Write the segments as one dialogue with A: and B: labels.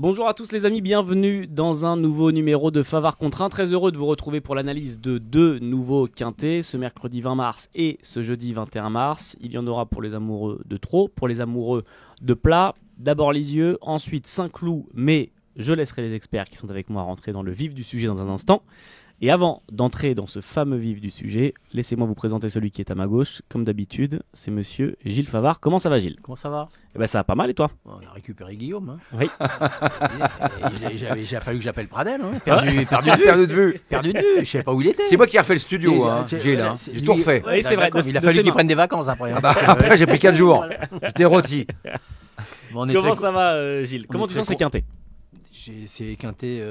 A: Bonjour à tous les amis, bienvenue dans un nouveau numéro de Favard contre 1. Très heureux de vous retrouver pour l'analyse de deux nouveaux quintés, ce mercredi 20 mars et ce jeudi 21 mars. Il y en aura pour les amoureux de trot, pour les amoureux de plat. D'abord Lisieux, ensuite Saint-Cloud, mais je laisserai les experts qui sont avec moi rentrer dans le vif du sujet dans un instant. Et avant d'entrer dans ce fameux vif du sujet, laissez-moi vous présenter celui qui est à ma gauche. Comme d'habitude, c'est monsieur Gilles Favard. Comment ça va, Gilles?
B: Comment ça va?
A: Eh ben, ça va pas mal, et toi?
B: On a récupéré Guillaume. Hein.
A: Oui.
B: Il a fallu que j'appelle Pradel. Hein. Perdu de vue.
C: Perdu de vue.
B: Perdu de vue. Je savais pas où il était.
C: C'est moi qui ai refait le studio, hein,
B: C'est-
C: Gilles.
B: voilà,
C: Hein.
B: c'est-
C: J'ai tout refait.
A: Oui, c'est vrai.
B: Il a fallu qu'il prenne des vacances après. Hein.
C: Après, j'ai pris 4 jours. J'étais rôti.
B: Bon, on est
A: Comment
B: très
A: ça va, Gilles?
B: on
A: Comment
B: est
A: tu
B: très
A: sens ces
B: con-
A: quintés?
B: C'est quinté,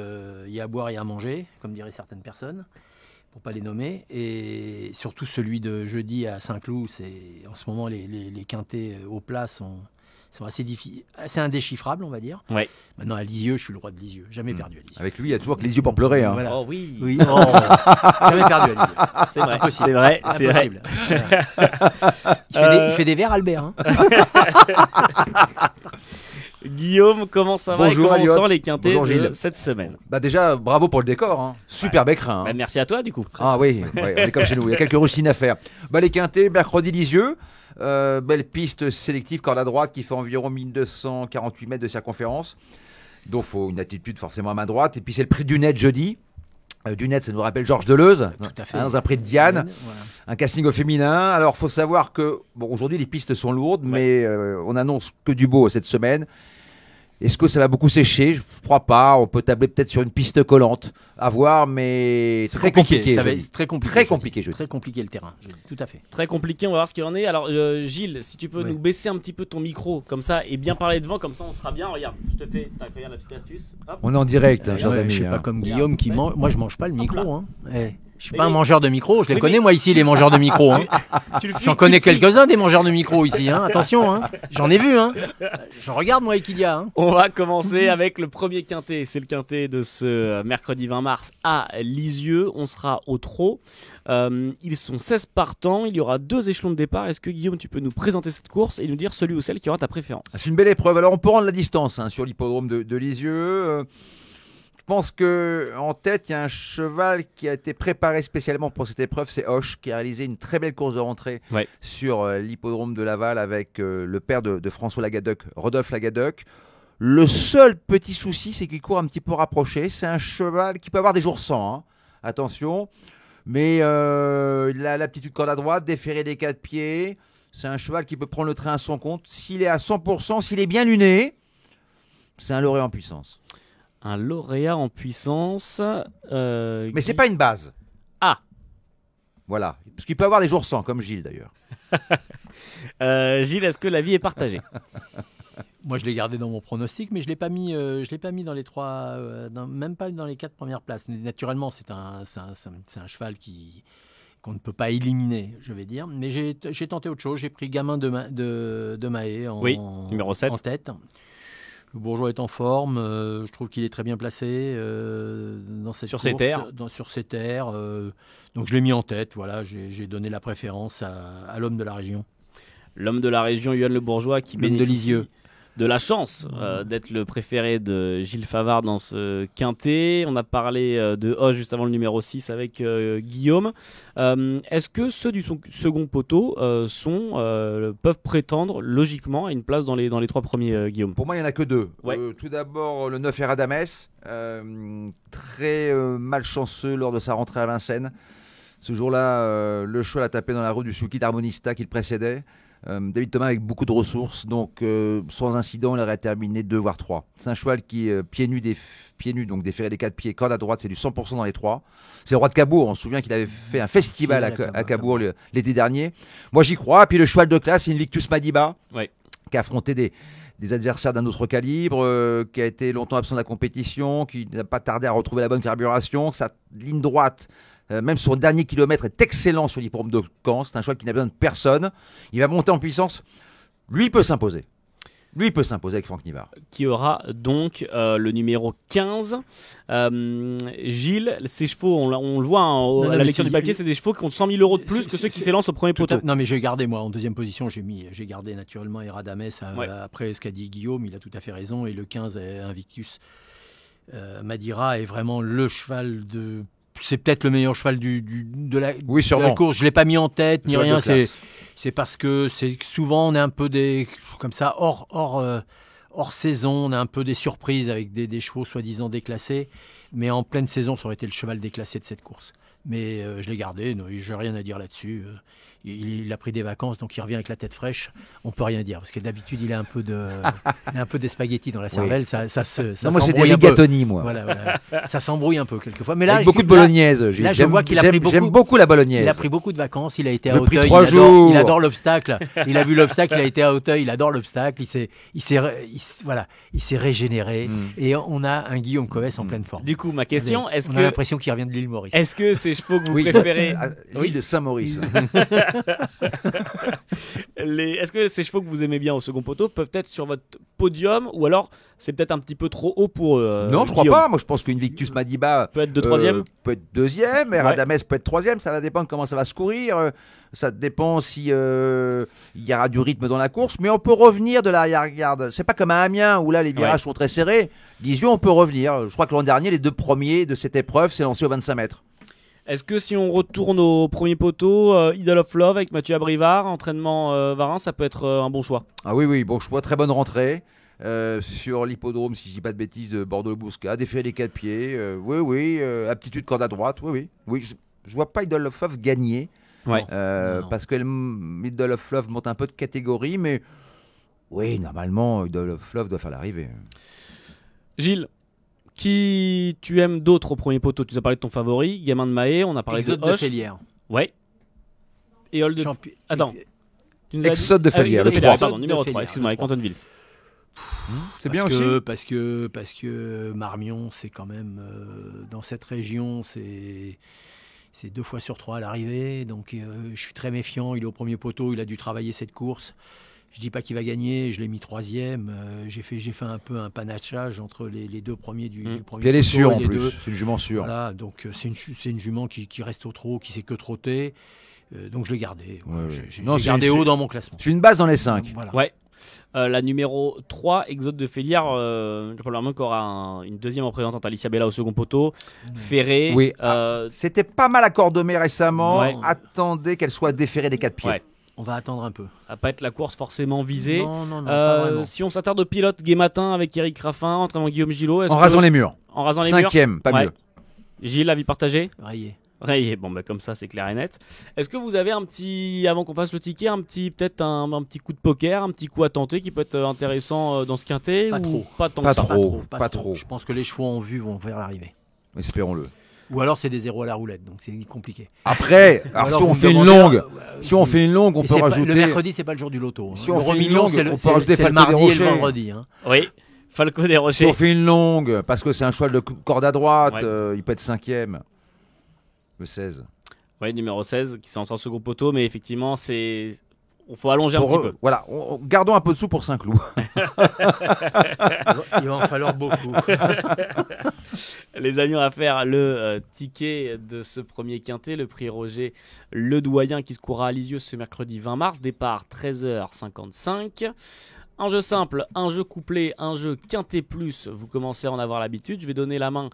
B: il y a à boire et à manger, comme diraient certaines personnes, pour pas les nommer. Et surtout celui de jeudi à Saint-Cloud, en ce moment les quintés au plat sont assez indéchiffrables, on va dire.
A: Ouais.
B: Maintenant à Lisieux, je suis le roi de Lisieux. Jamais perdu à Lisieux.
C: Avec lui, il y a toujours que les yeux pour pleurer. Hein.
B: Voilà.
A: Oh oui,
B: Oui, oh, jamais perdu à Lisieux.
A: c'est vrai,
B: Impossible.
A: c'est vrai, c'est vrai.
B: Impossible. Il fait des verres, Albert. Hein.
A: Guillaume, comment ça va?
C: Bonjour,
A: et comment
C: Elliot.
A: on sent les quintés
C: Bonjour,
A: de
C: Gilles.
A: cette semaine?
C: Bah déjà, bravo pour le décor. Hein. Superbe écrin.
A: Bah,
C: Hein.
A: merci à toi du coup.
C: Ah oui, ouais, on est comme chez nous. Il y a quelques rustines à faire. Bah, les quintés, mercredi Lisieux. Belle piste sélective, corde à droite, qui fait environ 1248 mètres de circonférence. Donc, il faut une attitude forcément à main droite. Et puis, c'est le prix du net jeudi. Du net, ça nous rappelle Georges Deleuze,
B: Tout à fait.
C: hein, dans un prix de Diane.
B: Voilà.
C: Un casting au féminin. Alors, faut savoir que bon, aujourd'hui, les pistes sont lourdes, mais on annonce que du beau cette semaine. Est-ce que ça va beaucoup sécher? Je ne crois pas. On peut tabler peut-être sur une piste collante. À voir, mais
B: C'est
C: très compliqué.
B: Ça va
C: jeudi.
B: être très compliqué.
C: Très
B: jeudi.
C: compliqué, jeudi.
B: Très compliqué le terrain. jeudi. Tout à fait.
A: Très compliqué, on va voir ce qu'il en est. Alors Gilles, si tu peux
B: Oui.
A: nous baisser un petit peu ton micro comme ça et bien parler devant, comme ça on sera bien. Regarde, je te fais, regarde la petite astuce. Hop.
C: On est en direct, hein, chers
B: Ouais,
C: amis.
B: je suis
C: hein.
B: pas comme
A: Regarde.
B: Guillaume qui
A: Ouais.
B: mange. Moi, je mange pas le
A: Hop
B: micro. Hein. Je suis
A: Mais
B: pas un
A: oui.
B: mangeur de micro. Je les
A: Oui,
B: connais
A: mais-
B: moi ici les mangeurs de micro. Hein.
A: Tu le
B: J'en
A: files,
B: connais
A: tu le files.
B: quelques-uns des mangeurs de micro ici. Hein. Attention. Hein. J'en ai vu. Hein. J'en regarde moi Equidia. Hein.
A: On va commencer avec le premier quintet. C'est le quintet de ce mercredi 20 mars à Lisieux. On sera au trot. Ils sont 16 partants. Il y aura 2 échelons de départ. Est-ce que Guillaume, tu peux nous présenter cette course et nous dire celui ou celle qui aura ta préférence?
C: C'est une belle épreuve. Alors, on peut rendre la distance hein, sur l'hippodrome de Lisieux. Je pense qu'en tête, il y a un cheval qui a été préparé spécialement pour cette épreuve. C'est Hoche, qui a réalisé une très belle course de rentrée
A: Ouais.
C: sur l'hippodrome de Laval avec le père de François Lagadec, Rodolphe Lagadec. Le seul petit souci, c'est qu'il court un petit peu rapproché. C'est un cheval qui peut avoir des jours sans. Hein. Attention. Mais il a l'aptitude corde à droite, déférer des 4 pieds. C'est un cheval qui peut prendre le train à son compte. S'il est à 100%, s'il est bien luné, c'est un lauréat en puissance.
A: Un lauréat en puissance.
C: Mais c'est pas une base.
A: Ah.
C: Voilà. Parce qu'il peut avoir des jours sans, comme Gilles d'ailleurs.
A: Gilles, est-ce que la vie est partagée?
B: Moi je l'ai gardé dans mon pronostic, mais je l'ai pas mis dans les trois, même pas dans les 4 premières places. Naturellement c'est un cheval qu'on ne peut pas éliminer, je vais dire. Mais j'ai tenté autre chose. J'ai pris Gamin de Mahé
A: Oui, numéro 7.
B: en tête. Le Bourgeois est en forme. Je trouve qu'il est très bien placé dans cette
A: Sur ses
B: course,
A: terres.
B: sur ses terres. Donc je l'ai mis en tête. Voilà, j'ai donné la préférence à l'homme de la région.
A: L'homme de la région, Yoann Le Bourgeois, qui
B: L'homme de
A: bénéficie
B: Lisieux.
A: de la chance d'être le préféré de Gilles Favard dans ce quintet. On a parlé de Hoche juste avant le numéro 6 avec Guillaume. Est-ce que ceux du second poteau peuvent prétendre logiquement à une place dans les 3 premiers, Guillaume?
C: Pour moi, il n'y en a que 2.
A: Ouais.
C: Tout d'abord, le 9 Eradames, très malchanceux lors de sa rentrée à Vincennes. Ce jour-là, le cheval a tapé dans la roue du Suzuki d'Harmonista qui le précédait. David Thomas avec beaucoup de ressources, donc sans incident, il aurait terminé 2 voire 3. C'est un cheval qui, pieds nus, donc déféré des 4 pieds, corde à droite, c'est du 100% dans les 3. C'est le roi de Cabourg, on se souvient qu'il avait fait un festival à Cabourg l'été dernier. Moi j'y crois, et puis le cheval de classe, c'est Invictus Madiba,
A: Ouais.
C: qui a affronté des adversaires d'un autre calibre, qui a été longtemps absent de la compétition, qui n'a pas tardé à retrouver la bonne carburation. Sa ligne droite, même son dernier kilomètre, est excellent sur l'hippodrome de Caen. C'est un cheval qui n'a besoin de personne. Il va monter en puissance. Lui, il peut s'imposer. Lui, il peut s'imposer avec Franck Nivard.
A: qui aura donc le numéro 15. Gilles, ces chevaux, on le voit
B: Non,
A: à la
B: mais
A: lecture du papier, c'est des chevaux qui ont 100 000 euros de plus que ceux qui s'élancent au premier poteau.
B: Non, mais j'ai gardé, moi, en deuxième position, j'ai gardé naturellement Eradames.
A: Ouais.
B: Après ce qu'a dit Guillaume, il a tout à fait raison. Et le 15, Invictus Madira est vraiment le cheval de. C'est peut-être le meilleur cheval de la
C: sûrement.
B: course. Je ne l'ai pas mis en tête, ni
C: Cheval de
B: rien.
C: classe.
B: C'est parce que souvent, on est un peu comme ça, hors saison. On a un peu des surprises avec des chevaux soi-disant déclassés. Mais en pleine saison, ça aurait été le cheval déclassé de cette course. Mais je l'ai gardé, je n'ai rien à dire là-dessus. Il a pris des vacances, donc il revient avec la tête fraîche. On ne peut rien dire, parce que d'habitude, il a un peu des spaghettis dans la cervelle. Ça
C: Non, moi, c'est des
B: s'embrouille un peu.
C: rigatoni, moi.
B: Voilà. Ça s'embrouille un peu quelquefois. Mais là,
C: Avec beaucoup de bolognaise.
B: là, je vois qu'il a pris beaucoup.
C: J'aime beaucoup la bolognaise.
B: Il a pris beaucoup de vacances, il a été à
C: J'ai pris
B: Auteuil,
C: 3 jours.
B: il adore l'obstacle. Il a vu l'obstacle, il a été à Auteuil, il adore l'obstacle. Il s'est régénéré. Et on a un Guillaume Coves en pleine forme.
A: Du coup, ma question,
B: On a l'impression qu'il revient de l'île Maurice.
A: est-ce que ces chevaux que vous
C: Oui.
A: préférez,
C: L'île de Saint-Maurice.
A: est-ce que ces chevaux que vous aimez bien au second poteau peuvent être sur votre podium, ou alors c'est peut-être un petit peu trop haut pour
C: Non, je crois
A: Guillaume.
C: pas. Moi, je pense qu'Invictus Madiba
A: Peut être de troisième.
C: peut être deuxième. Eradames peut être troisième. Ça va dépendre comment ça va se courir. Ça dépend si il y aura du rythme dans la course. Mais on peut revenir de l'arrière-garde. C'est pas comme à Amiens où là les virages sont très serrés. Lisieux, on peut revenir. Je crois que l'an dernier, les 2 premiers de cette épreuve s'est lancé aux 25 mètres.
A: Est-ce que si on retourne au premier poteau, Idol of Love avec Mathieu Abrivard, entraînement Varin, ça peut être un bon choix?
C: Ah oui, bon choix, très bonne rentrée. Sur l'hippodrome, si je dis pas de bêtises, de Bordeaux-le-Bouscat, défait les 4 pieds. Aptitude corde à droite. Oui, je vois pas Idol of Love gagner.
A: Ouais.
B: Non.
C: Parce que Idol of Love monte un peu de catégorie, mais oui, normalement, Idol of Love doit faire l'arrivée.
A: Gilles, qui tu aimes d'autres au premier poteau? Tu nous as parlé de ton favori, Gamin de Mahé, on a parlé
B: Exode
A: de
B: de
A: Hoche.
B: Félière.
A: Ouais. Et Hall de... Attends. Tu nous as dit-
C: Exode de Félière,
A: Exode
C: le
A: de Félière,
C: 3.
A: pardon, numéro
B: Exode de
A: 3,
B: Félière,
A: excuse-moi,
B: le
A: avec
B: 3.
A: Anton Wills.
C: C'est bien aussi.
B: Parce que Marmion, c'est quand même dans cette région, c'est 2 fois sur 3 à l'arrivée. Donc je suis très méfiant. Il est au premier poteau, il a dû travailler cette course. Je dis pas qu'il va gagner, je l'ai mis 3e. J'ai fait un peu un panachage entre les 2 premiers du premier
C: Puis elle est
B: poteau
C: sûre
B: et
C: en
B: les
C: plus.
B: 2.
C: C'est une jument sûre.
B: Voilà, donc c'est une jument qui reste au trot, qui sait que trotter. Donc je l'ai gardé.
C: Ouais.
B: J'ai
C: Non,
B: gardé
C: c'est-
B: haut dans mon classement.
C: C'est une base dans les 5.
B: Voilà.
A: Ouais. La numéro 3, Exode de Félière, probablement qu'il aura une deuxième représentante, Alicia Bella au second poteau. Ferré.
C: Oui. C'était pas mal à Cordemais récemment.
A: Ouais.
C: Attendez qu'elle soit déférée des 4 pieds.
A: Ouais.
B: On va attendre un peu.
A: À pas être la course forcément visée.
B: Non, pas vraiment.
A: Si on s'attarde au pilote Gai Matin avec Eric Raffin, entraînement Guillaume Gillot.
C: En rasant les murs.
A: En rasant les murs.
C: 5e, pas
A: Ouais.
C: mieux.
A: Gilles, avis partagé?
B: Rayé.
A: Rayé. Bon, bah, comme ça, c'est clair et net. Est-ce que vous avez un petit, avant qu'on fasse le ticket, peut-être un petit coup de poker, un petit coup à tenter qui peut être intéressant dans ce quintet?
B: Pas
A: ou
B: trop.
A: Pas tant
C: Pas
A: que ça.
C: trop. Pas trop.
B: Je pense que les chevaux en vue vont vers l'arrivée.
C: Espérons-le.
B: Ou alors c'est des 0 à la roulette, donc c'est compliqué.
C: Après,
B: Ou
C: alors si
B: alors
C: on
B: vous
C: fait
B: me
C: une
B: demandez,
C: longue, si on fait une longue, on
B: Et
C: peut
B: c'est pas-
C: rajouter.
B: Le mercredi, c'est pas le jour du loto. Hein.
C: Si on
B: L'euro
C: fait une
B: million,
C: longue,
B: c'est
C: on
B: le,
C: peut
B: c'est-
C: rajouter
B: c'est le
C: Falco des
B: mardi et le
C: Rochers.
B: vendredi. Hein.
A: Oui. Falco des
C: Si
A: Rochers.
C: on fait une longue, parce que c'est un cheval de corde à droite,
A: Ouais.
C: il peut être 5e. Le 16.
A: Oui, numéro 16, qui s'entre en second poteau, mais effectivement, il faut allonger un petit peu.
C: Voilà, gardons un peu de sous pour Saint-Cloud.
B: Il va en falloir beaucoup.
A: Les amis, on va faire le ticket de ce premier quintet, le prix Roger Ledoyen qui se courra à Lisieux ce mercredi 20 mars, départ 13h55. Un jeu simple, un jeu couplé, un jeu quintet plus, vous commencez à en avoir l'habitude. Je vais donner la main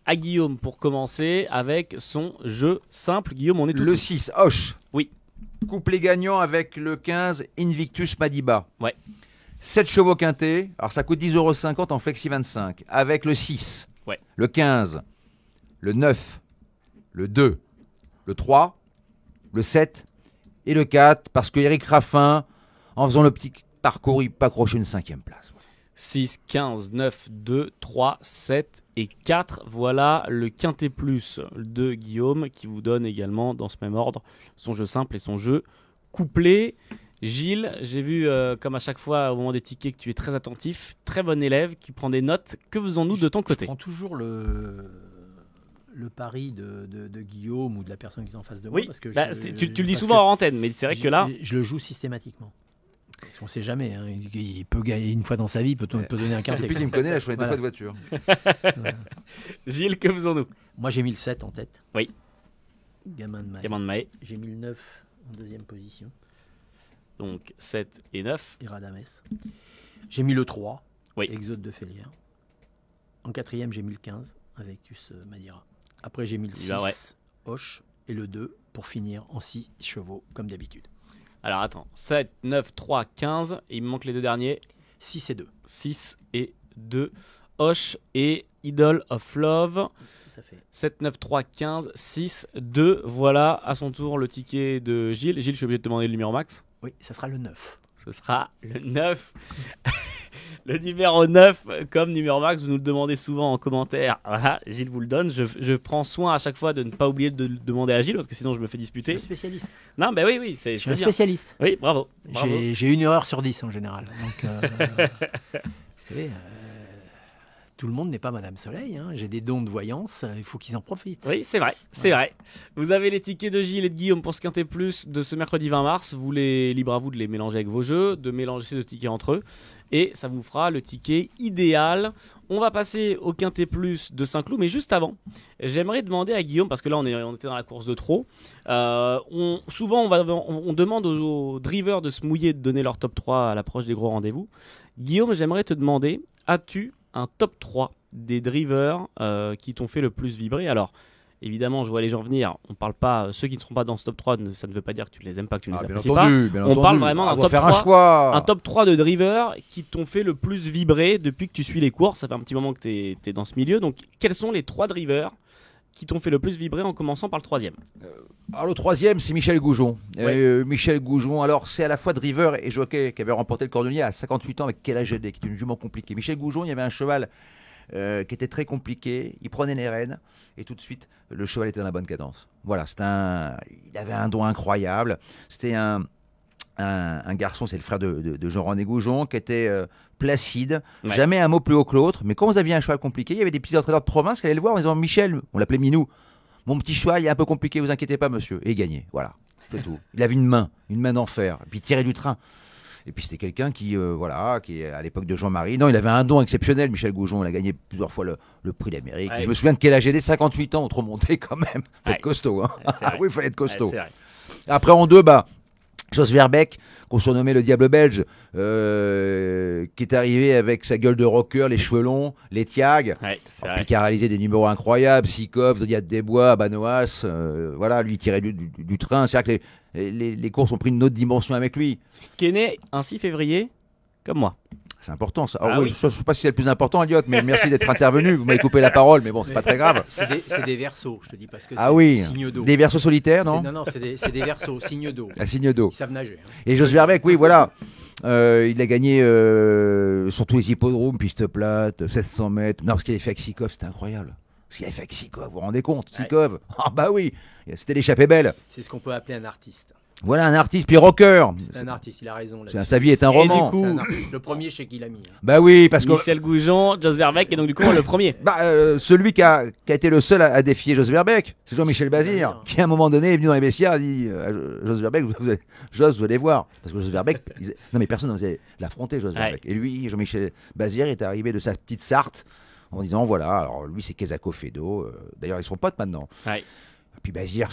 A: à Guillaume pour commencer avec son jeu simple. Guillaume, on est tout
C: Le
A: oui.
C: 6, Hoche.
A: Oui.
C: Couplet gagnant avec le 15, Invictus Madiba.
A: Ouais.
C: 7 chevaux quintés. Alors ça coûte 10,50 € en Flexi 25. Avec le 6,
A: Ouais.
C: le 15, le 9, le 2, le 3, le 7 et le 4. Parce que Eric Raffin, en faisant le petit parcours, il peut accrocher une 5e place.
A: 6, 15, 9, 2, 3, 7 et 4. Voilà le quintet plus de Guillaume qui vous donne également dans ce même ordre son jeu simple et son jeu couplé. Gilles, j'ai vu comme à chaque fois au moment des tickets que tu es très attentif, très bon élève qui prend des notes. Que faisons-nous de ton
B: Je
A: côté?
B: prends toujours le pari de Guillaume ou de la personne qui est en face de moi.
A: Oui,
B: Parce que
A: tu le dis souvent en antenne, mais c'est vrai que là...
B: Je le joue systématiquement. Parce qu'on ne sait jamais. Hein. Il peut gagner une fois dans sa vie, il peut donner un quintet.
C: Depuis qu'il me connaît, là, je fais 2 fois de voiture.
B: Voilà.
A: Gilles, que faisons-nous?
B: Moi, j'ai mis le 7 en tête.
A: Oui.
B: Gamin de Maille.
A: Gamin de Maille.
B: J'ai mis le 9 en deuxième position.
A: Donc 7 et 9.
B: Et Radames. J'ai mis le 3.
A: Oui.
B: Exode de Félière. En quatrième, j'ai mis le 15. Invictus Madeira. Après, j'ai mis le 6.
A: Ouais.
B: Hoche. Et le 2 pour finir en 6 chevaux, comme d'habitude.
A: Alors attends, 7, 9, 3, 15. Et il me manque les deux derniers.
B: 6 et 2.
A: 6 et 2. Hoche et Idol of Love.
B: Tout à fait.
A: 7, 9, 3, 15, 6, 2. Voilà, à son tour, le ticket de Gilles. Gilles, je suis obligé de te demander le numéro max.
B: Oui, ça sera le 9.
A: Ce sera le 9. Le numéro 9 comme numéro max, vous nous le demandez souvent en commentaire. Voilà, Gilles vous le donne. Je prends soin à chaque fois de ne pas oublier de le demander à Gilles parce que sinon je me fais
B: Je
A: disputer.
B: suis un spécialiste.
A: Non, ben oui, c'est
B: Je suis un
A: bien.
B: spécialiste.
A: Oui, bravo. bravo.
B: J'ai une erreur sur 10 en général. Donc, vous savez, tout le monde n'est pas Madame Soleil. Hein. J'ai des dons de voyance, il faut qu'ils en profitent.
A: Oui, c'est vrai, c'est vrai. Vous avez les tickets de Gilles et de Guillaume pour ce Quintet Plus de ce mercredi 20 mars. Vous les libre à vous de les mélanger avec vos jeux, de mélanger ces deux tickets entre eux. Et ça vous fera le ticket idéal. On va passer au Quintet Plus de Saint-Cloud, mais juste avant, j'aimerais demander à Guillaume, parce que là on était dans la course de trop. Souvent on demande aux drivers de se mouiller, de donner leur top 3 à l'approche des gros rendez-vous. Guillaume, j'aimerais te demander, as-tu un top 3 des drivers qui t'ont fait le plus vibrer? Alors, évidemment, je vois les gens venir. On parle pas, ceux qui ne seront pas dans ce top 3, ça ne veut pas dire que tu ne les aimes pas, que tu ne les apprécies pas. On parle vraiment d'un top 3, un top 3 de drivers qui t'ont fait le plus vibrer depuis que tu suis les courses. Ça fait un petit moment que tu es dans ce milieu. Donc, quels sont les 3 drivers qui t'ont fait le plus vibrer en commençant par le 3e?
C: Alors le 3e, c'est Michel Goujon.
A: Ouais.
C: Michel Goujon, alors c'est à la fois driver et jockey qui avait remporté le Cordonnier à 58 ans avec Quel âge qui est une jument compliquée. Michel Goujon, il y avait un cheval qui était très compliqué, il prenait les rênes et tout de suite le cheval était dans la bonne cadence. Voilà, il avait un don incroyable. C'était un garçon, c'est le frère de Jean-René Goujon, qui était placide, jamais un mot plus haut que l'autre. Mais quand vous aviez un cheval compliqué, il y avait des petits entraîneurs de province qui allaient le voir en disant Michel, on l'appelait Minou, mon petit cheval, il est un peu compliqué, vous inquiétez pas, monsieur. Et il gagnait, voilà, c'est tout. Il avait une main d'enfer, et puis il tirait du train. Et puis c'était quelqu'un qui à l'époque de Jean-Marie, non, il avait un don exceptionnel, Michel Goujon, il a gagné plusieurs fois le prix d'Amérique.
A: Ouais.
C: Je me souviens de Quel âge 58 ans, on te remontait quand même. Faut
A: Ouais.
C: être costaud, hein. Oui, il fallait être costaud.
A: Ouais,
C: Après en 2, Jos Verbeek, qu'on surnommait le Diable Belge, qui est arrivé avec sa gueule de rocker, les cheveux longs, les tiags, puis qui a réalisé des numéros incroyables, Sikov, Zodiac Desbois, Banoas, voilà, lui tirait du train. C'est-à-dire que les courses ont pris une autre dimension avec lui.
A: Qui est né un 6 février, comme moi.
C: C'est important ça.
A: Ah oui.
C: Je ne sais pas si c'est le plus important, Elliot, mais merci d'être intervenu. Vous m'avez coupé la parole, mais bon, c'est pas très grave.
B: C'est des versos, je te dis, parce que
C: Ah
B: c'est
C: oui,
B: signe d'eau.
C: des versos solitaires, non?
B: Non, c'est des versos, signe d'eau.
C: Un signe d'eau.
B: Ils savent nager. Hein.
C: Et Jos Verbeek, oui, voilà. Il a gagné sur tous les hippodromes, piste plate, 1600 mètres. Non, ce qu'il avait fait avec Sikov, c'était incroyable. Ce qu'il avait fait avec Sikov, vous vous rendez compte? Sikov, ah bah oui, c'était l'échappée belle.
B: C'est ce qu'on peut appeler un artiste.
C: Voilà un artiste, puis rocker.
B: C'est un artiste, il a raison.
C: Sa vie est un
A: Et
C: roman.
A: du coup,
B: C'est un artiste. Le premier chez qui il a mis. Hein.
C: Bah oui, parce que
A: Michel Goujon, Jos Verbeek, et donc du coup le premier.
C: celui qui a été le seul à défier Jos Verbeek, c'est Jean-Michel Bazir, qui à un moment donné est venu dans les vestiaires et a dit Jos Verbeek, vous allez voir. Parce que Jos Verbeek, non mais personne n'osait l'affronter, Jos Verbeek. Et lui, Jean-Michel Bazir, est arrivé de sa petite Sarthe en disant voilà, alors lui c'est Kezako Fedo, d'ailleurs ils sont potes maintenant.
A: Ouais.
C: Puis Bazir,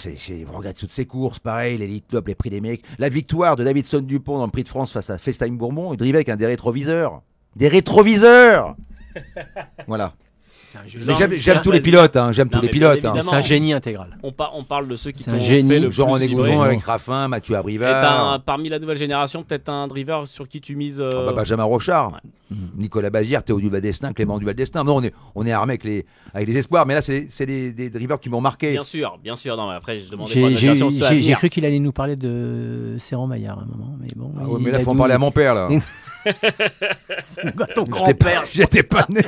C: vous regardez toutes ses courses, pareil, l'Elite Club, les prix des mecs. La victoire de Davidson Dupont dans le prix de France face à Festime Bourbon, il drivait avec des rétroviseurs. Des rétroviseurs. Voilà. J'aime tous les pilotes, hein, j'aime tous les pilotes. Hein.
B: C'est un génie intégral.
A: On parle de ceux qui
B: C'est
A: t'ont
B: un génie.
A: fait le
C: Jean-René
A: plus vibrer.
C: Goujon avec Raffin, Mathieu
A: Et
C: Abrivard,
A: parmi la nouvelle génération, peut-être un driver sur qui tu mises.
C: Benjamin Rochard,
A: Ouais.
C: Nicolas Bazir, Théo Duval-Destin, Clément Duval-Destin. Non, on est armé avec les espoirs, mais là, c'est des drivers qui m'ont marqué.
A: Bien sûr. Non, mais après, je demandais pas
B: J'ai
A: de
B: cru qu'il allait nous parler de Serran Maillard à un moment. Mais bon,
C: Ah ouais, mais là, il faut en parler à mon père, là.
B: Ton grand-père.
C: J'étais pas né.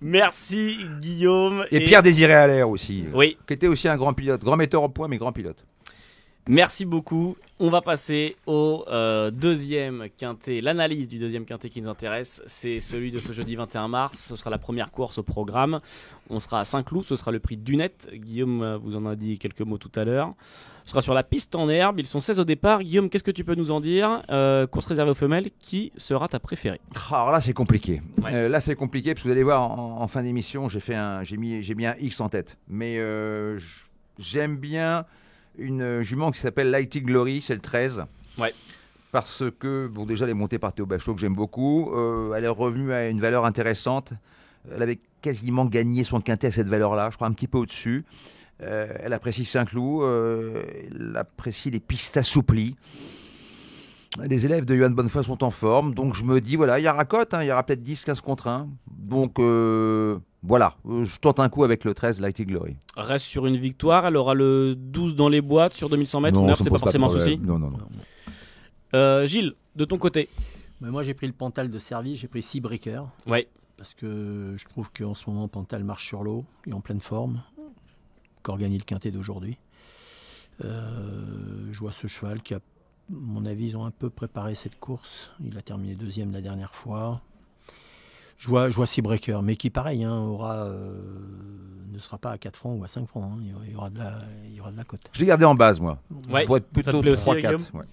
A: Merci Guillaume.
C: Et Pierre Désiré Allaire aussi,
A: Oui.
C: qui était aussi un grand pilote, grand metteur au point, mais grand pilote.
A: Merci beaucoup. On va passer au deuxième quintet, l'analyse du deuxième quintet qui nous intéresse. C'est celui de ce jeudi 21 mars. Ce sera la première course au programme. On sera à Saint-Cloud, ce sera le prix Dunette. Guillaume vous en a dit quelques mots tout à l'heure. Ce sera sur la piste en herbe. Ils sont 16 au départ. Guillaume, qu'est-ce que tu peux nous en dire? Course réservée aux femelles, qui sera ta préférée?
C: Alors là, c'est compliqué.
A: Ouais.
C: Là, c'est compliqué parce que vous allez voir, en fin d'émission, j'ai mis un X en tête. Mais j'aime bien une jument qui s'appelle Lighty Glory, c'est le 13.
A: Ouais.
C: Parce que, bon, déjà, elle est montée par Théo Bachot, que j'aime beaucoup. Elle est revenue à une valeur intéressante. Elle avait quasiment gagné son quintet à cette valeur-là, je crois un petit peu au-dessus. Elle apprécie Saint-Cloud, elle apprécie les pistes assouplies. Les élèves de Johan Bonnefoy sont en forme, donc je me dis, voilà, il y aura cote, il y aura peut-être 10-15 contre 1. Donc voilà, je tente un coup avec le 13, Lighty Glory.
A: Reste sur une victoire. Elle aura le 12 dans les boîtes sur 2100 mètres.
C: Non,
A: C'est pas
C: pose
A: forcément un
C: de
A: souci.
C: problème. Non.
A: Gilles, de ton côté?
B: Mais moi, j'ai pris le Pantal de Servi, j'ai pris Seabreaker.
A: Ouais.
B: Parce que je trouve qu'en ce moment, Pantal marche sur l'eau, il est en pleine forme. Encore gagné le quintet d'aujourd'hui. Je vois ce cheval qui a, à mon avis, ils ont un peu préparé cette course. Il a terminé deuxième la dernière fois. Je vois Seabreaker, mais qui, pareil, ne sera pas à 4 francs ou à 5 francs. Il y aura de la cote.
C: Je l'ai gardé en base, moi.
A: Ouais.
C: Pour être
A: Ça te
C: plutôt
A: plaît aussi,
C: 3-4.
A: Guillaume
C: Ouais.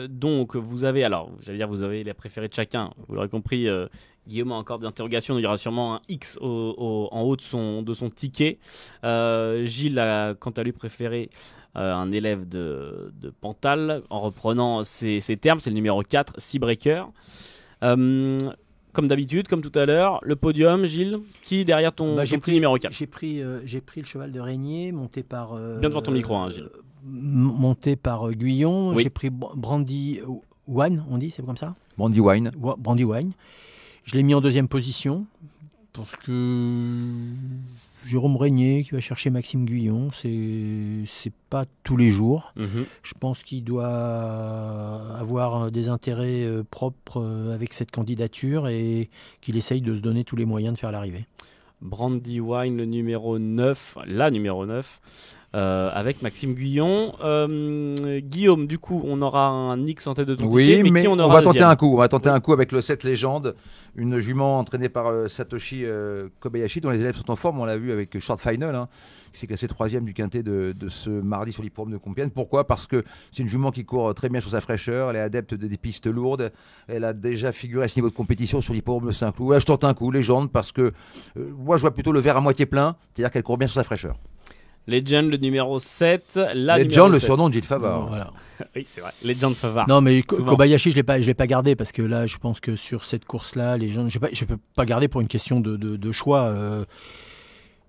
A: Donc vous avez, alors j'allais dire vous avez les préférés de chacun, vous l'aurez compris, Guillaume a encore d'interrogations, il y aura sûrement un X en haut de son ticket. Gilles a quant à lui préféré un élève de Pantal en reprenant ses termes, c'est le numéro 4, Seabreaker. Comme d'habitude, comme tout à l'heure, le podium, Gilles, qui derrière ton petit numéro 4?
B: J'ai pris le cheval de Régnier, monté par...
A: Bien devant ton micro, hein, Gilles.
B: Monté par Guyon.
A: Oui.
B: J'ai pris Brandy Wine, on dit, c'est comme ça?
C: Brandywine.
B: Brandywine. Je l'ai mis en deuxième position parce que Jérôme Régnier qui va chercher Maxime Guyon, c'est pas tous les jours. Je pense qu'il doit avoir des intérêts propres avec cette candidature et qu'il essaye de se donner tous les moyens de faire l'arrivée.
A: Brandywine, le numéro 9, la numéro 9, avec Maxime Guyon. Guillaume, du coup, on aura un X en tête de ton ticket, mais qui on aura
C: va tenter
A: deuxième?
C: un coup. On va tenter un coup avec le 7 Légende, une jument entraînée par Satoshi Kobayashi, dont les élèves sont en forme. On l'a vu avec Short Final, qui s'est classé 3e du quintet de ce mardi sur l'hippodrome de Compiègne. Pourquoi? Parce que c'est une jument qui court très bien sur sa fraîcheur. Elle est adepte des pistes lourdes. Elle a déjà figuré à ce niveau de compétition sur l'hippodrome de Saint-Cloud. Là, je tente un coup, Légende, parce que moi, je vois plutôt le verre à moitié plein, c'est-à-dire qu'elle court bien sur sa fraîcheur.
A: Legend, le numéro 7.
C: Legend, le surnom de Gilles Favard.
B: Voilà.
A: Oui, c'est vrai. Legend Favard.
B: Non, mais
A: Souvent.
B: Kobayashi, je l'ai pas gardé parce que là, je pense que sur cette course-là, les gens, je peux pas garder pour une question de choix.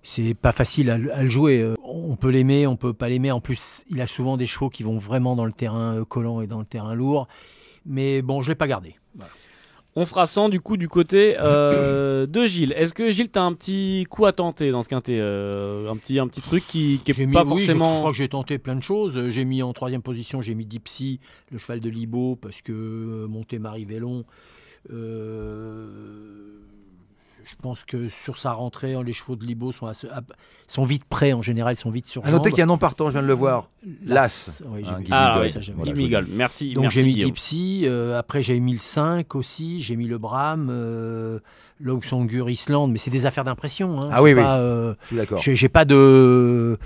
B: C'est pas facile à le jouer. On peut l'aimer, on peut pas l'aimer. En plus, il a souvent des chevaux qui vont vraiment dans le terrain collant et dans le terrain lourd. Mais bon, je l'ai pas gardé. Voilà.
A: On fera 100 du coup du côté de Gilles. Est-ce que Gilles, t'as un petit coup à tenter dans ce quintet, un petit truc qui est pas forcément...
B: Je crois que j'ai tenté plein de choses. J'ai mis en 3e position, j'ai mis Dipsy, le cheval de Libo, parce que monté Marie Vélon. Je pense que sur sa rentrée, les chevaux de Libo sont vite prêts en général, ils sont vite sur
C: À noter
B: jambes.
C: qu'il y a un nom partant, je viens de le voir. L'As.
B: Oui, j'ai
C: Guy
B: mis
A: Ah
C: Migol.
A: oui,
B: ça,
C: Voilà,
A: Guy Migol. Merci.
B: Donc
A: merci,
B: j'ai mis
A: Guillaume.
B: Dipsy, après j'ai mis le 5 aussi, j'ai mis le Bram, l'Auxongur Islande, mais c'est des affaires d'impression.
C: Ah
B: C'est
C: oui, oui.
B: pas,
C: Je suis d'accord.
B: j'ai pas de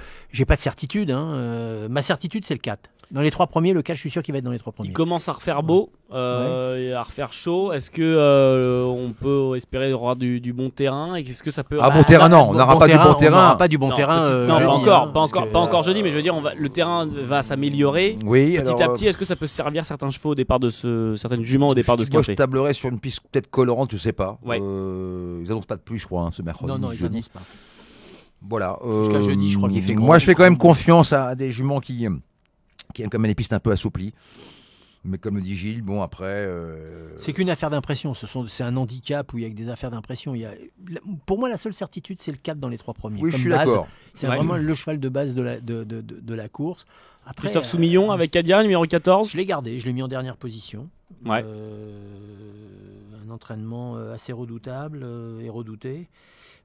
B: certitude. Ma certitude, c'est le 4. Dans les 3 premiers, le 4, je suis sûr qu'il va être dans les 3 premiers.
A: Il commence à refaire beau, et à refaire chaud. Est-ce que on peut espérer avoir du bon terrain? Et est-ce que ça peut...
C: Ah, bon terrain, non, on n'aura pas du bon
B: On
C: terrain.
B: n'aura pas du bon
A: Non,
B: terrain.
A: non,
B: jeudi,
A: pas encore jeudi, mais je veux dire, le terrain va s'améliorer.
C: Oui,
A: Petit à petit, est-ce que ça peut servir certains chevaux au départ de certaines juments au départ de ce
C: moi, je
A: quintet?
C: tablerais sur une piste peut-être colorante, je sais pas.
A: Ouais.
C: Ils annoncent pas de pluie, je crois, ce mercredi,
B: Non, ils
C: jeudi.
B: annoncent pas.
C: Voilà.
B: Jusqu'à jeudi, je crois qu'il fait grand.
C: Moi, je fais quand même confiance à des juments qui aiment quand même les pistes un peu assouplies. Mais comme le dit Gilles, bon après...
B: C'est qu'une affaire d'impression. C'est un handicap où il y a que des affaires d'impression. Pour moi, la seule certitude, c'est le 4 dans les 3 premiers.
C: Oui,
B: Comme
C: je suis
B: base,
C: d'accord.
B: c'est vraiment le cheval de base de la course. Après,
A: Christophe Soumillon avec Cadia, numéro 14.
B: je l'ai gardé, je l'ai mis en dernière position.
A: Ouais.
B: Un entraînement assez redoutable et redouté.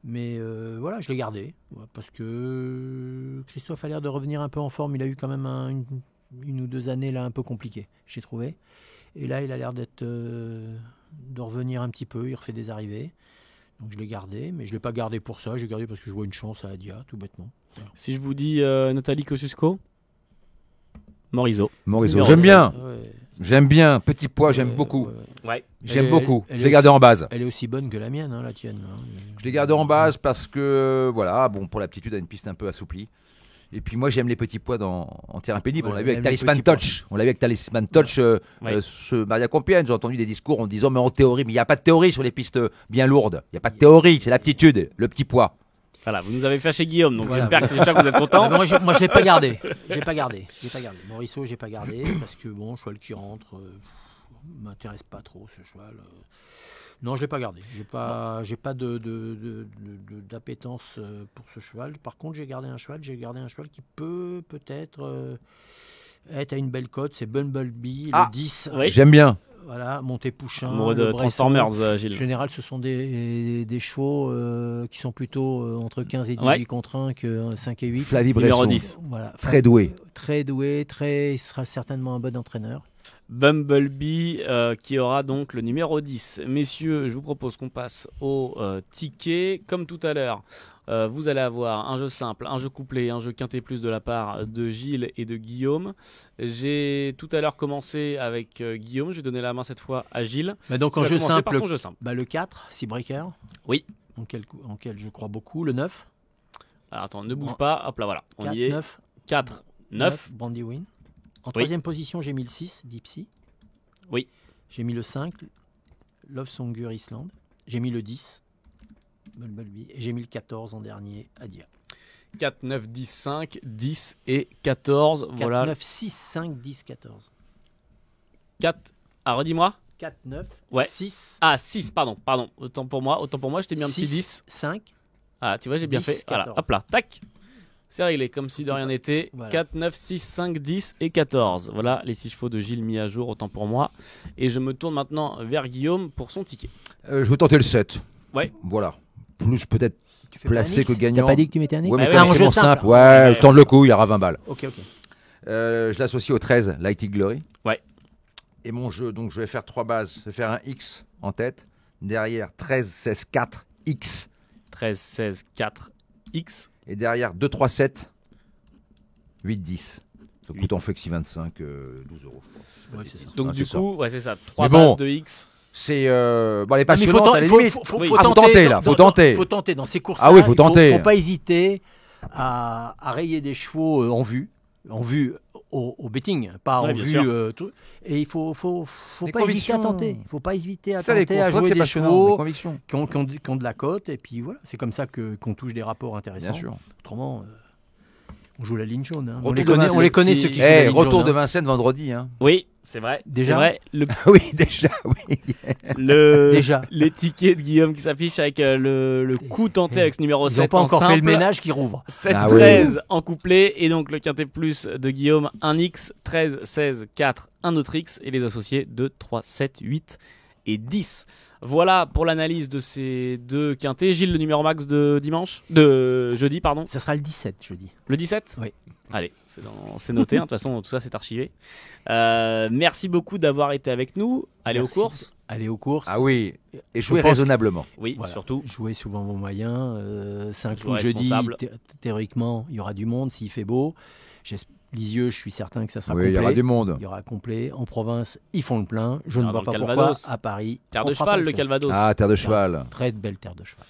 B: Mais voilà, je l'ai gardé. Parce que Christophe a l'air de revenir un peu en forme. Il a eu quand même une ou 2 années là un peu compliquées, j'ai trouvé. Et là, il a l'air de revenir un petit peu. Il refait des arrivées. Donc je l'ai gardé, mais je ne l'ai pas gardé pour ça. J'ai gardé parce que je vois une chance à Adia, tout bêtement. Voilà.
A: Si je vous dis Nathalie Kosciusko, Morisot.
C: Morisot,
A: Numéro
C: j'aime
A: 16.
C: bien.
B: Ouais.
C: J'aime bien. Petit poids, j'aime beaucoup.
A: Ouais.
C: J'aime beaucoup.
B: elle
C: Je
B: est
C: l'ai gardé en base.
B: Elle est aussi bonne que la mienne, hein, la tienne. Hein.
C: Je l'ai gardé en base parce que, voilà, bon, pour l'aptitude à une piste un peu assouplie. Et puis moi, j'aime les petits poids en terrain pénible.
B: Ouais,
C: On l'a vu avec
B: elle aime les
C: Talisman
B: petits
C: Touch. On l'a vu avec Talisman Touch,
A: Ouais.
C: ce Maria Compiègne. J'ai entendu des discours en disant, mais en théorie, mais il n'y a pas de théorie sur les pistes bien lourdes. Il n'y a pas de théorie, c'est l'aptitude, le petit poids.
A: Voilà, vous nous avez fait chez Guillaume, donc
B: Voilà.
A: j'espère que vous êtes content.
B: Ah, moi, je l'ai pas gardé. J'ai pas gardé. Morisot, j'ai pas gardé parce que bon, cheval qui rentre, m'intéresse pas trop ce cheval. Non, je l'ai pas gardé. J'ai pas d'appétence pour ce cheval. Par contre, j'ai gardé un cheval qui peut-être être à une belle cote. C'est Bumblebee,
C: Ah,
B: le 10.
A: oui.
C: J'aime bien.
B: Voilà, Montépouchin.
A: Amoureux
B: le
A: de
B: Bresson.
A: Transformers,
B: En
A: Gilles.
B: général, ce sont des chevaux qui sont plutôt entre 15 et 18
A: Ouais.
B: contre 1 que 5 et 8.
C: Flavie
A: Numéro
C: Bresson.
A: 10.
B: Voilà.
C: Très doué.
B: Très doué, il sera certainement un bon entraîneur.
A: Bumblebee qui aura donc le numéro 10. Messieurs, je vous propose qu'on passe au ticket. Comme tout à l'heure, vous allez avoir un jeu simple, un jeu couplé, un jeu quinté plus de la part de Gilles et de Guillaume. J'ai tout à l'heure commencé avec Guillaume. Je vais donner la main cette fois à Gilles.
B: Mais donc
A: Qui
B: en
A: va
B: jeu
A: commencer par
B: simple,
A: son jeu simple.
B: le 4, Seabreaker.
A: Oui.
B: En quel je crois beaucoup. Le 9.
A: Alors attends, ne bouge pas. Hop là, voilà. On
B: 4,
A: y est.
B: 9.
A: 4, 9.
B: Brandywine. En
A: Oui.
B: troisième position, j'ai mis le 6, Dipsy.
A: Oui.
B: J'ai mis le 5, Love Songur Island. J'ai mis le 10, Bumblebee. Et j'ai mis le 14 en dernier, Adia.
A: 4, 9, 10, 5, 10 et 14.
B: 4,
A: Voilà.
B: 9, 6, 5, 10, 14.
A: 4. Ah, redis-moi.
B: 4, 9,
A: Ouais.
B: 6,
A: Ah, 6, pardon. Autant pour moi, je t'ai mis un petit 10.
B: 5.
A: Ah, tu vois, j'ai bien
B: 10,
A: fait. Voilà,
B: 14.
A: hop là, tac. C'est réglé, comme si de rien n'était.
B: Voilà.
A: 4, 9, 6, 5, 10 et 14. Voilà les 6 chevaux de Gilles mis à jour, autant pour moi. Et je me tourne maintenant vers Guillaume pour son ticket.
C: Je vais tenter le 7.
A: Ouais.
C: Voilà. Plus peut-être
B: Tu fais
C: placé
B: pas un
C: que
B: X.
C: gagnant.
B: T'as pas dit que tu mettais un X?
C: Ouais, mais
A: Ah
C: comme
A: ouais,
C: c'est
B: un jeu
C: mon simple.
B: simple.
C: Ouais, je tente le coup, il y aura 20 balles.
B: Ok.
C: Je l'associe au 13, Lighty Glory.
A: Ouais.
C: Et mon jeu, donc je vais faire 3 bases. Je vais faire un X en tête. Derrière, 13, 16, 4, X.
A: 13, 16, 4, X.
C: Et derrière, 2, 3, 7, 8, 10. Ça
A: 8.
C: coûte en flexi 25, 12 euros. Je crois.
B: Ouais, c'est ça.
A: Donc
C: Ah,
A: du
C: c'est ça.
A: coup, ouais, c'est ça. 3
C: Mais bon.
A: bases de X.
C: C'est bon, les
B: Ah, mais
C: passionnantes à la limite.
B: faut
A: Oui.
C: Ah, faut tenter, là, faut tenter.
B: Faut tenter dans ces courses.
C: Ah oui, faut tenter.
B: Faut pas hésiter à rayer des chevaux en vue au betting, pas
A: Ouais,
B: en
A: bien
B: vue.
A: sûr.
B: Et il faut
C: Des
B: pas hésiter à
C: convictions.
B: tenter. Il faut pas hésiter à
C: Ça, les
B: tenter à
C: courses,
B: jouer
C: c'est
B: des
C: passionnant,
B: chevaux
C: des convictions.
B: qui ont de la cote. Et puis voilà, c'est comme ça qu'on touche des rapports intéressants.
C: Bien sûr.
B: Autrement, on joue la ligne jaune. Hein. On
C: Retour
B: les
C: de
B: connaît,
C: Vincennes.
B: on les connaît ceux qui jouent la
C: Eh,
B: ligne
C: retour
B: jaune,
C: de
B: hein.
C: Vincennes vendredi. Hein.
A: Oui, c'est vrai.
B: Déjà
A: c'est vrai.
C: Oui, déjà, oui.
B: Déjà.
A: Les tickets de Guillaume qui s'affichent avec le coup tenté avec ce numéro
B: Ils
A: 7
B: n'ont pas
A: en
B: encore fait le
A: simple.
B: ménage qui rouvre.
A: 7,
C: Ah
A: 13 en couplet et donc le quintet plus de Guillaume 1 X, 13, 16, 4, un autre X et les associés 2, 3, 7, 8 et 10. Voilà pour l'analyse de ces deux quintets. Gilles, le numéro max de jeudi, pardon.
B: Ça sera le 17 jeudi.
A: Le 17
B: Oui.
A: Allez, c'est noté, hein. De toute façon tout ça c'est archivé. Merci beaucoup d'avoir été avec nous. Allez
B: Merci.
A: aux courses.
B: Allez aux courses.
C: Ah oui, et jouer
B: Je pense
C: raisonnablement.
A: Oui,
B: Voilà.
A: surtout.
B: Jouez souvent vos moyens. 5
A: Jouer
B: clous jeudi,
A: responsable.
B: théoriquement, il y aura du monde s'il fait beau. Lisieux, je suis certain que ça sera
C: Oui,
B: complet.
C: il y aura du monde.
B: Il y aura complet. En province, ils font le plein. Je
A: Alors,
B: ne vois
A: dans
B: pas
A: le
B: pourquoi.
A: Calvados.
B: À Paris,
A: Terre
B: on
A: de
B: fera pas
A: cheval, le
B: chose.
A: Calvados.
C: Ah, terre de cheval.
B: Très belle terre de cheval.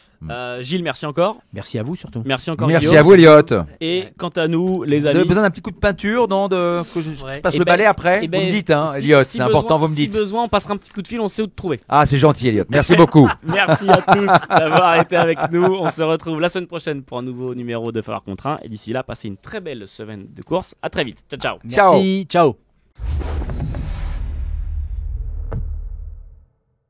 A: Gilles, merci encore.
B: Merci à vous surtout.
A: Merci encore.
C: Merci
A: Guillaume.
C: à vous, Elliot.
A: Et quant à nous, les
C: Vous avez
A: amis.
C: besoin d'un petit coup de peinture, non, que je
B: Ouais.
C: passe
A: Eh
C: le
A: ben-
C: balai après
A: eh ben,
C: vous me dites, hein,
A: si-
C: Elliot,
A: si
C: c'est important,
A: besoin-
C: vous me dites.
A: Si besoin, on passera un petit coup de fil, on sait où te trouver.
C: Ah, c'est gentil, Elliot. Merci beaucoup.
A: Merci à tous d'avoir été avec nous. On se retrouve la semaine prochaine pour un nouveau numéro de Favard contre 1. Et d'ici là, passez une très belle semaine de course. À très vite. Ciao, ciao.
C: Ciao.
B: Merci. Ciao.